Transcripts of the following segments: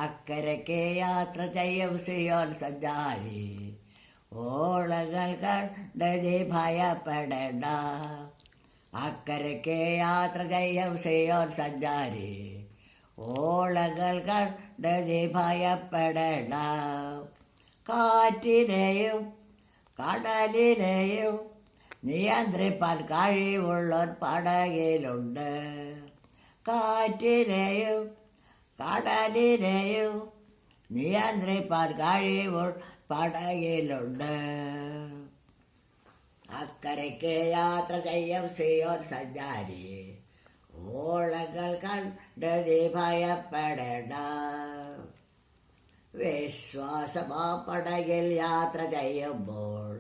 അക്കരയ്ക്ക് യാത്ര ചെയ്യും സിയോൻ സഞ്ചാരി, ഓളങ്ങൾ കണ്ട് നീ ഭയപ്പെടേണ്ട. അക്കരയ്ക്ക് യാത്ര ചെയ്യും സിയോൻ സഞ്ചാരി, ഓളങ്ങൾ കണ്ട് നീ ഭയപ്പെടേണ്ട. കാറ്റിനെയും കടലിനെയും നിയന്ത്രിപ്പാൻ കഴിവുള്ളോർ പടകിലുണ്ട്. കാറ്റിനെയും കടലിനെയും നിയന്ത്രിപ്പാൻ കഴിവുള്ള പടകിലുണ്ട്. അക്കരയ്ക്ക് യാത്ര ചെയ്യും സിയോൻ സഞ്ചാരി, ഓളങ്ങൾ കണ്ട് നീ ഭയപ്പെടേണ്ട. വിശ്വാസമാ പടകിൽ യാത്ര ചെയ്യുമ്പോൾ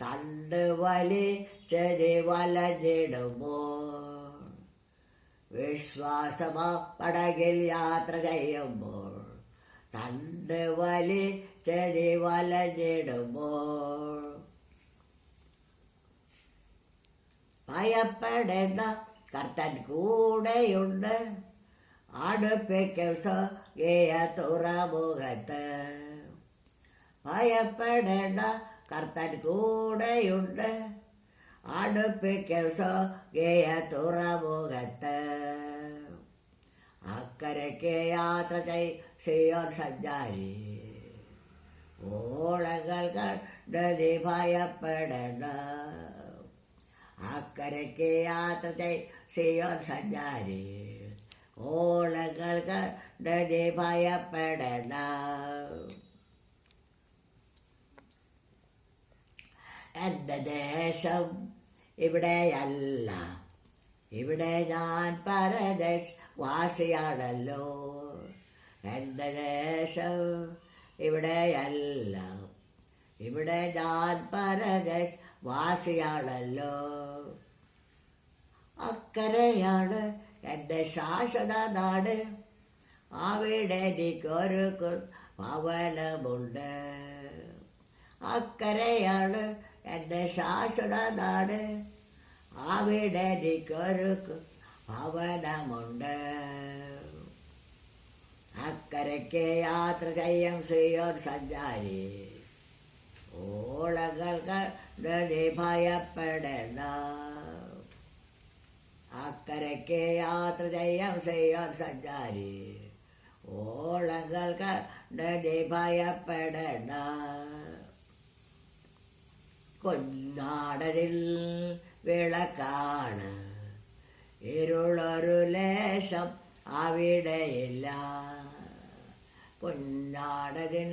തണ്ട് വലിച്ച് നീ വലഞ്ഞിടുമ്പോൾ. വിശ്വാസമാ പടകിൽ യാത്ര ചെയ്യുമ്പോൾ തണ്ട് വലിച്ച് നീ വലഞ്ഞിടുമ്പോൾ. ഭയപ്പെടേണ്ട, കർത്തൻ കൂടെയുണ്ട്. അടുപ്പിക്കും സ്വർഗീയ തുറമുഖത്ത്. ഭയപ്പെടേണ്ട, കർത്തൻ കൂടെയുണ്ട്. അടുപ്പിക്കും സ്വർഗീയ തുറമുഖത്ത്. അക്കരയ്ക്ക് യാത്ര സിയോൻ സഞ്ചാരി, ഓളങ്ങൾ കണ്ട് നീ ഭയപ്പെടേണ്ട. അക്കരയ്ക്ക് യാത്ര സിയോൻ സഞ്ചാരി, ഓളങ്ങൾ കണ്ട് നീ ഭയപ്പെടേണ്ട. എൻ്റെ ദേശം ഇവിടെയല്ല, ഇവിടെ ഞാൻ പരദേശവാസിയാണല്ലോ. എൻ്റെ ദേശം ഇവിടെയല്ല, ഇവിടെ ഞാൻ പരദേശവാസിയാണല്ലോ. അക്കരയാണ് എൻ്റെ ശാശ്വത നാട്, അവിടെ എനിക്കൊരു ഭവനമുണ്ട്. അക്കരയാണ് എൻ്റെ ശാശ്വത നാട്, അവിടെ എനിക്കൊരു ഭവനമുണ്ട്. അക്കരയ്ക്ക് യാത്ര ചെയ്യും സിയോൻ സഞ്ചാരി, ഓളങ്ങൾ കണ്ട് നീ ഭയപ്പെടേണ്ട. അക്കരയ്ക്ക് യാത്ര ചെയ്യും സിയോൻ സഞ്ചാരി, ഓളങ്ങൾ കണ്ട് നീ ഭയപ്പെടേണ്ട. കുഞ്ഞാടതിൽ വിളക്കാണ്, ഇരുളൊരു ലേശം അവിടെയില്ല. കുഞ്ഞാടതിൽ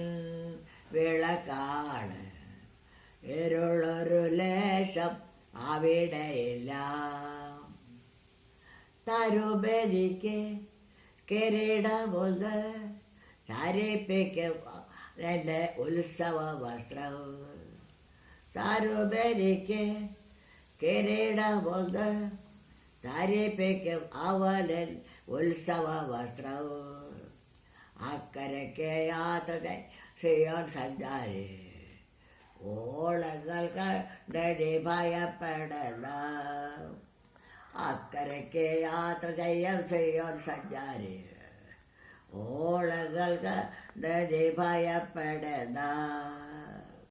വിളക്കാണ്, ഇരുളൊരു ലേശം അവിടെയില്ല. തരുമെനിക്ക് കിരീടമൊന്ന്, ധരിപ്പിക്കും എൻ്റെ ഉത്സവ വസ്ത്രം. തരുമെനിക്ക് കിരീടമൊന്ന്, ധരിപ്പിക്കും അവനൻ ഉത്സവ വസ്ത്രം. അക്കരയ്ക്ക് യാത്ര സിയോൻ സഞ്ചാരി, ഓളങ്ങൾ കണ്ട് നീ ഭയപ്പെടേണ്ട. അക്കരയ്ക്ക് യാത്ര ചെയ്യും സിയോൻ സഞ്ചാരി, ഓളങ്ങൾ കണ്ട് നീ ഭയപ്പെടേണ്ട.